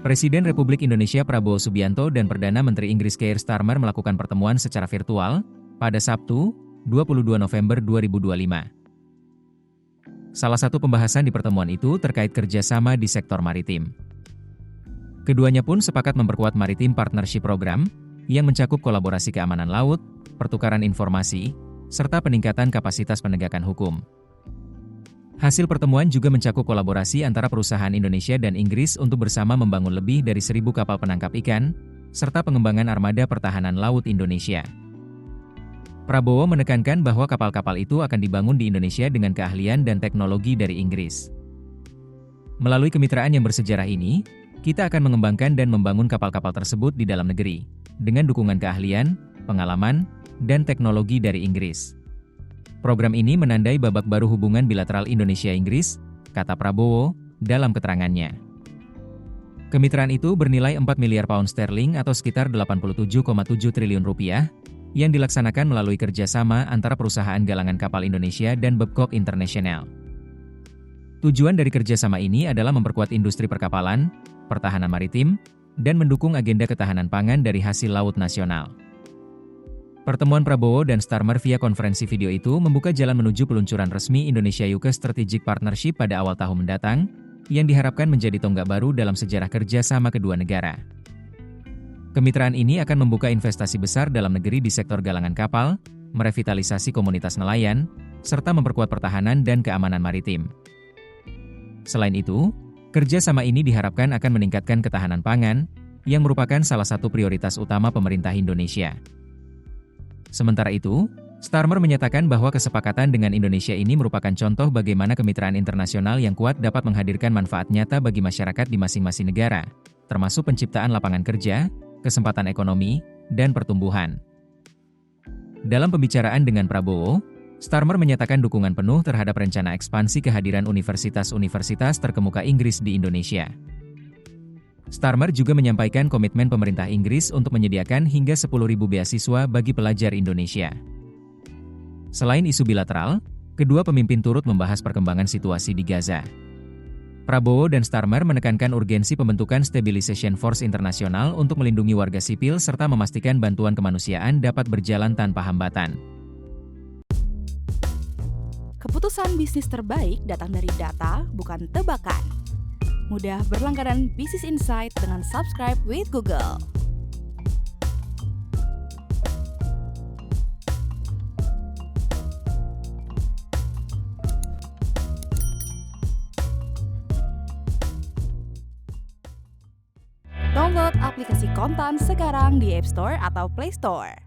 Presiden Republik Indonesia Prabowo Subianto dan Perdana Menteri Inggris Keir Starmer melakukan pertemuan secara virtual pada Sabtu, 22 November 2025. Salah satu pembahasan di pertemuan itu terkait kerjasama di sektor maritim. Keduanya pun sepakat memperkuat Maritime Partnership Program yang mencakup kolaborasi keamanan laut, pertukaran informasi, serta peningkatan kapasitas penegakan hukum. Hasil pertemuan juga mencakup kolaborasi antara perusahaan Indonesia dan Inggris untuk bersama membangun lebih dari 1.000 kapal penangkap ikan, serta pengembangan armada pertahanan laut Indonesia. Prabowo menekankan bahwa kapal-kapal itu akan dibangun di Indonesia dengan keahlian dan teknologi dari Inggris. Melalui kemitraan yang bersejarah ini, kita akan mengembangkan dan membangun kapal-kapal tersebut di dalam negeri, dengan dukungan keahlian, pengalaman, dan teknologi dari Inggris. Program ini menandai babak baru hubungan bilateral Indonesia-Inggris, kata Prabowo, dalam keterangannya. Kemitraan itu bernilai 4 miliar pound sterling atau sekitar 87,7 triliun rupiah, yang dilaksanakan melalui kerjasama antara perusahaan galangan kapal Indonesia dan Babcock International. Tujuan dari kerjasama ini adalah memperkuat industri perkapalan, pertahanan maritim, dan mendukung agenda ketahanan pangan dari hasil laut nasional. Pertemuan Prabowo dan Starmer via konferensi video itu membuka jalan menuju peluncuran resmi Indonesia-UK Strategic Partnership pada awal tahun mendatang, yang diharapkan menjadi tonggak baru dalam sejarah kerjasama kedua negara. Kemitraan ini akan membuka investasi besar dalam negeri di sektor galangan kapal, merevitalisasi komunitas nelayan, serta memperkuat pertahanan dan keamanan maritim. Selain itu, kerjasama ini diharapkan akan meningkatkan ketahanan pangan, yang merupakan salah satu prioritas utama pemerintah Indonesia. Sementara itu, Starmer menyatakan bahwa kesepakatan dengan Indonesia ini merupakan contoh bagaimana kemitraan internasional yang kuat dapat menghadirkan manfaat nyata bagi masyarakat di masing-masing negara, termasuk penciptaan lapangan kerja, kesempatan ekonomi, dan pertumbuhan. Dalam pembicaraan dengan Prabowo, Starmer menyatakan dukungan penuh terhadap rencana ekspansi kehadiran universitas-universitas terkemuka Inggris di Indonesia. Starmer juga menyampaikan komitmen pemerintah Inggris untuk menyediakan hingga 10.000 beasiswa bagi pelajar Indonesia. Selain isu bilateral, kedua pemimpin turut membahas perkembangan situasi di Gaza. Prabowo dan Starmer menekankan urgensi pembentukan Stabilization Force internasional untuk melindungi warga sipil serta memastikan bantuan kemanusiaan dapat berjalan tanpa hambatan. Keputusan bisnis terbaik datang dari data, bukan tebakan. Mudah berlangganan Business Insight dengan subscribe with Google. Download aplikasi Kontan sekarang di App Store atau Play Store.